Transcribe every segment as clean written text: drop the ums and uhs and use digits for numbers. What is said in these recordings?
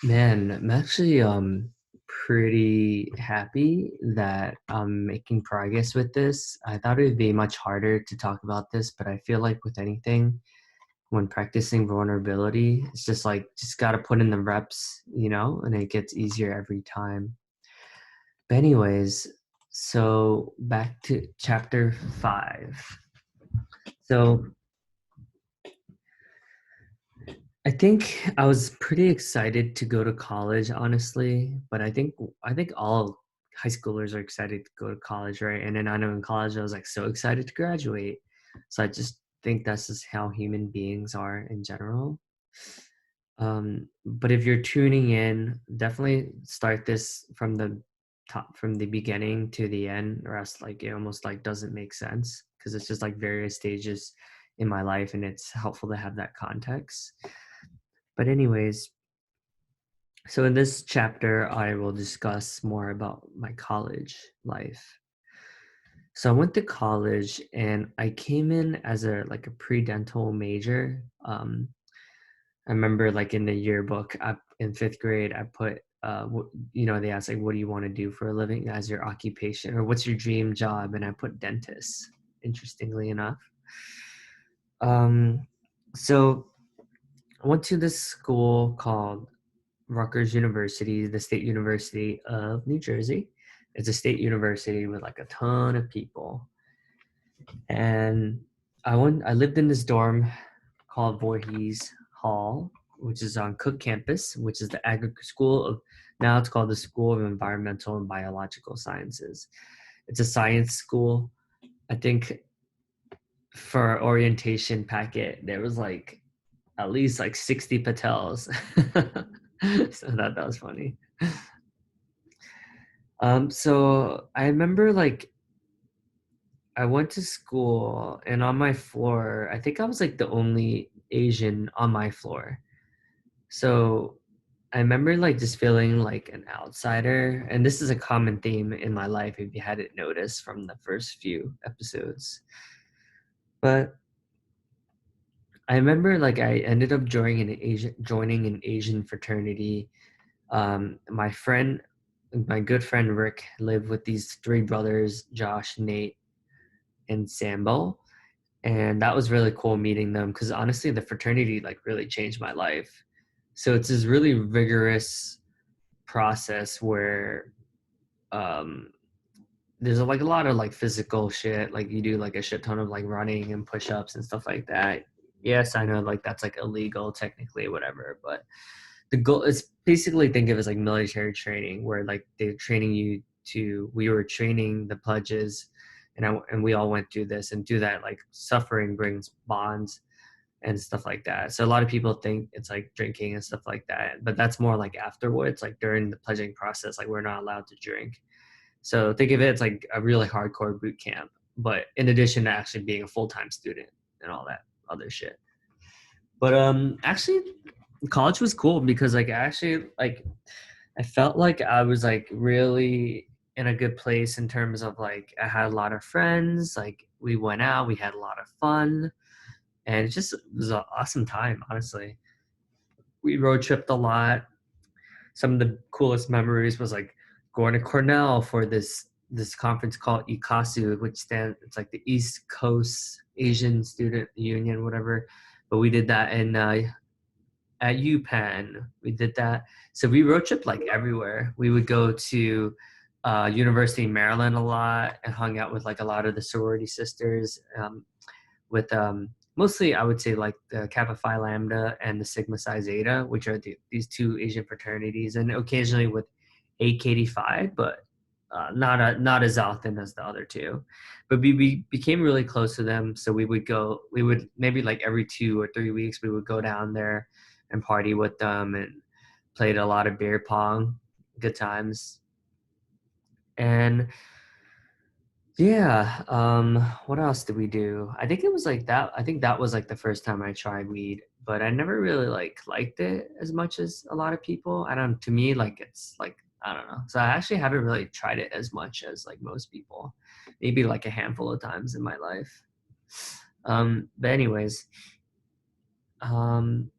Man, I'm actually pretty happy that I'm making progress with this. I thought it would be much harder to talk about this, but I feel like with anything, when practicing vulnerability, it's just like just gotta put in the reps, and it gets easier every time. But anyways, so back to chapter 5. So I think I was pretty excited to go to college, honestly, but I think all high schoolers are excited to go to college, right? And then I know in college I was like so excited to graduate. So I just think that's just how human beings are in general. But if you're tuning in, definitely start this from the top, from the beginning to the end, or else like it almost like doesn't make sense because it's just like various stages in my life, and it's helpful to have that context. But anyways, so in this chapter, I will discuss more about my college life. So I went to college and I came in as a pre-dental major. I remember like in the yearbook in fifth grade, I put they asked like, what do you want to do for a living as your occupation, or what's your dream job? And I put dentist, interestingly enough. Um, so I went to this school called Rutgers University, the State University of New Jersey. It's a state university with like a ton of people. And I lived in this dorm called Voorhees Hall, which is on Cook campus, which is the school of, now it's called the School of Environmental and Biological Sciences. It's a science school. I think for our orientation packet, there was like at least like 60 Patels. So that was funny. So I remember like I went to school and on my floor, I think I was like the only Asian on my floor. So I remember like just feeling like an outsider. And this is a common theme in my life if you hadn't noticed from the first few episodes. But I remember like I ended up joining an Asian fraternity. My good friend Rick lived with these three brothers, Josh, Nate, and Sambo. And that was really cool meeting them because honestly, the fraternity like really changed my life. So it's this really rigorous process where um, there's like a lot of like physical shit. Like you do like a shit ton of like running and push-ups and stuff like that. Yes, I know like that's like illegal technically, whatever, but the goal is basically think of it as like military training where like they're training you to we were training the pledges and we all went through this and do that like suffering brings bonds and stuff like that. So a lot of people think it's like drinking and stuff like that, but that's more like afterwards, like during the pledging process, like we're not allowed to drink. So think of it as like a really hardcore boot camp, but in addition to actually being a full-time student and all that other shit. But actually college was cool because like I felt like I was like really in a good place in terms of like I had a lot of friends, like we went out, we had a lot of fun, and it just was an awesome time, honestly. We road tripped a lot. Some of the coolest memories was like going to Cornell for this conference called ICASU, which stands it's like the East Coast Asian Student Union, whatever. But we did that in at UPenn. We did that. So we road tripped like everywhere. We would go to University of Maryland a lot and hung out with like a lot of the sorority sisters. With mostly I would say like the Kappa Phi Lambda and the Sigma Psi Zeta, which are these two Asian fraternities, and occasionally with AKD5, but not as often as the other two. But we became really close to them, so we would maybe like every 2 or 3 weeks we would go down there and party with them and played a lot of beer pong, good times. And yeah. What else did we do? I think it was like that. I think that was like the first time I tried weed, but I never really like liked it as much as a lot of people. I don't, to me, like it's like, I don't know. So I actually haven't really tried it as much as like most people, maybe like a handful of times in my life. But anyways, um,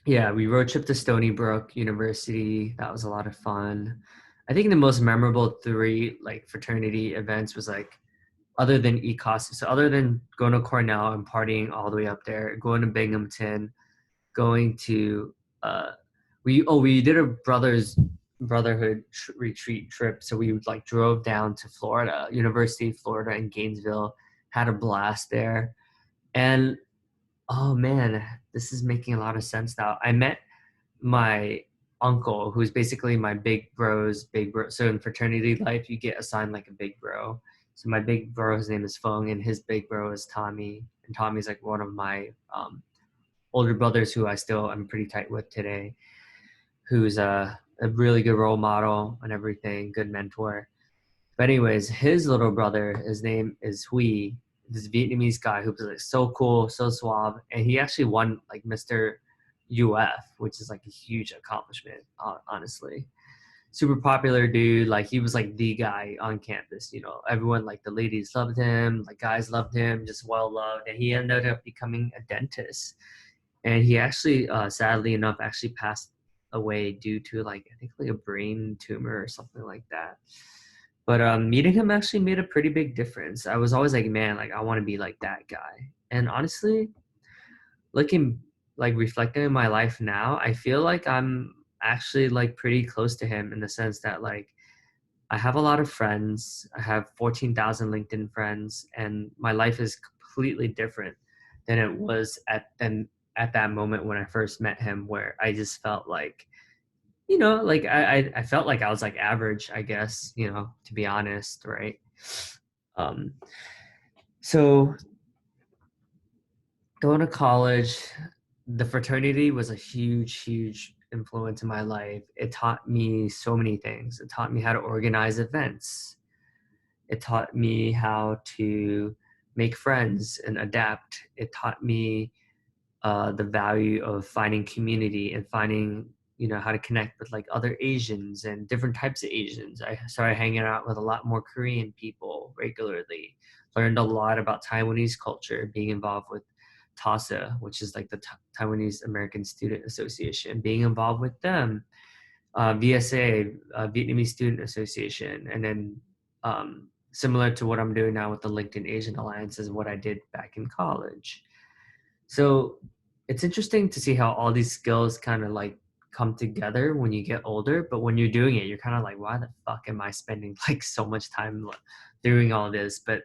Yeah, we road trip to Stony Brook University. That was a lot of fun. I think the most memorable three like fraternity events was like other than ECOS, so other than going to Cornell and partying all the way up there, going to Binghamton, going to uh we did a brotherhood retreat trip, so we like drove down to Florida, University of Florida in Gainesville, had a blast there. And oh man, this is making a lot of sense now. I met my uncle, who's basically my big bro's big bro. So in fraternity life, you get assigned like a big bro. So my big bro, his name is Fung, and his big bro is Tommy. And Tommy's like one of my older brothers who I still am pretty tight with today, who's a really good role model and everything, good mentor. But anyways, his little brother, his name is Hui, this Vietnamese guy who's like so cool, so suave, and he actually won like Mr. UF, which is like a huge accomplishment, honestly. Super popular dude, like he was like the guy on campus. You know, everyone like the ladies loved him, like guys loved him, just well loved, and he ended up becoming a dentist. And he actually, sadly enough, actually passed away due to like I think like a brain tumor or something like that. But meeting him actually made a pretty big difference. I was always like, man, like I want to be like that guy. And honestly, looking like reflecting in my life now, I feel like I'm actually like pretty close to him in the sense that like I have a lot of friends. I have 14,000 LinkedIn friends, and my life is completely different than it was at that moment when I first met him, where I just felt like, like I felt like I was like average, I guess, to be honest, right? Um, so going to college, the fraternity was a huge, huge influence in my life. It taught me so many things. It taught me how to organize events. It taught me how to make friends and adapt. It taught me the value of finding community and finding how to connect with like other Asians and different types of Asians. I started hanging out with a lot more Korean people regularly. Learned a lot about Taiwanese culture, being involved with TASA, which is like the Taiwanese American Student Association, being involved with them, VSA, Vietnamese Student Association, and then similar to what I'm doing now with the LinkedIn Asian Alliance is what I did back in college. So it's interesting to see how all these skills kind of like come together when you get older, but when you're doing it, you're kind of like, why the fuck am I spending like so much time doing all this? But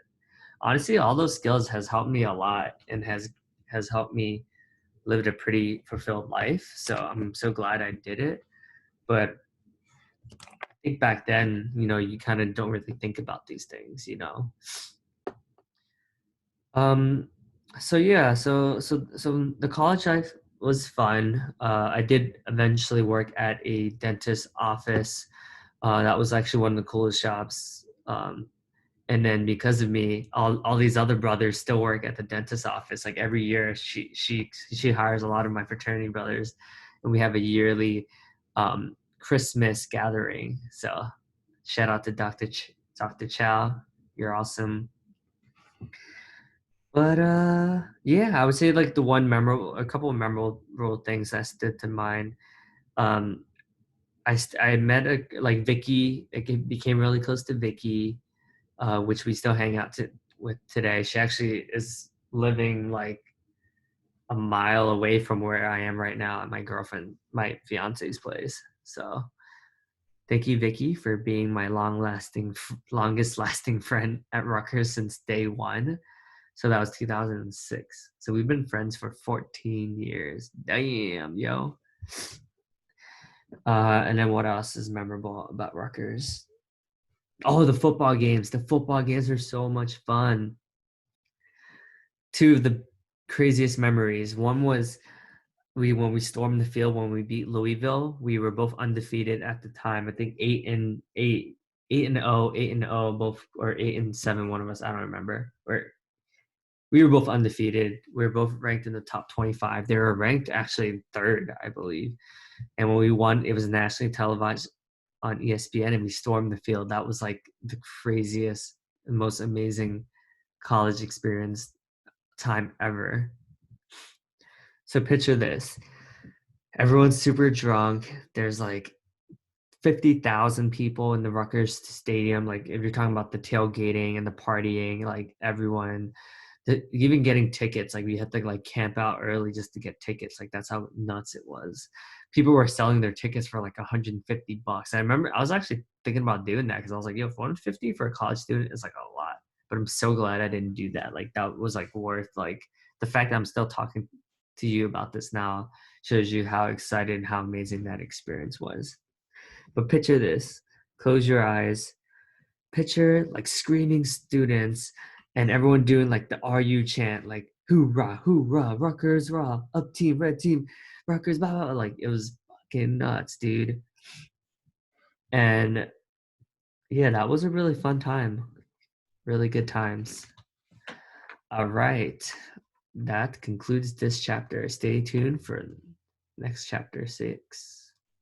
honestly, all those skills has helped me a lot and has helped me live a pretty fulfilled life. So I'm so glad I did it. But I think back then, you kind of don't really think about these things. Um, so yeah, so the college life was fun. I did eventually work at a dentist office. That was actually one of the coolest jobs. And then because of me, all these other brothers still work at the dentist office. Like every year, she hires a lot of my fraternity brothers, and we have a yearly Christmas gathering. So shout out to Dr. Chow, you're awesome. But yeah, I would say like a couple of memorable things that stood to mind. Um, I met like Vicky. Became really close to Vicky, which we still hang out with today. She actually is living like a mile away from where I am right now at my fiance's place. So thank you, Vicky, for being my longest lasting friend at Rutgers since day one. So that was 2006. So we've been friends for 14 years. Damn, yo. And then what else is memorable about Rutgers? Oh, the football games. The football games are so much fun. Two of the craziest memories. One was when we stormed the field when we beat Louisville. We were both undefeated at the time. I think 8-8, 8-0, 8-0, both, or 8-7. One of us, I don't remember. Or we were both undefeated. We were both ranked in the top 25. They were ranked actually third, I believe. And when we won, it was nationally televised on ESPN, and we stormed the field. That was like the craziest and most amazing college experience time ever. So picture this. Everyone's super drunk. There's like 50,000 people in the Rutgers Stadium. Like if you're talking about the tailgating and the partying, like everyone, even getting tickets, like we had to like camp out early just to get tickets. Like that's how nuts it was. People were selling their tickets for like $150. I remember I was actually thinking about doing that because I was like, yo, 150 for a college student is like a lot. But I'm so glad I didn't do that. Like that was like worth like the fact that I'm still talking to you about this now shows you how excited and how amazing that experience was. But picture this, close your eyes, picture like screaming students and everyone doing like the RU chant, like hoorah, hoorah, Rutgers, rah, up team, red team, Rutgers, blah, blah, blah. Like it was fucking nuts, dude. And yeah, that was a really fun time. Really good times. All right. That concludes this chapter. Stay tuned for next chapter 6.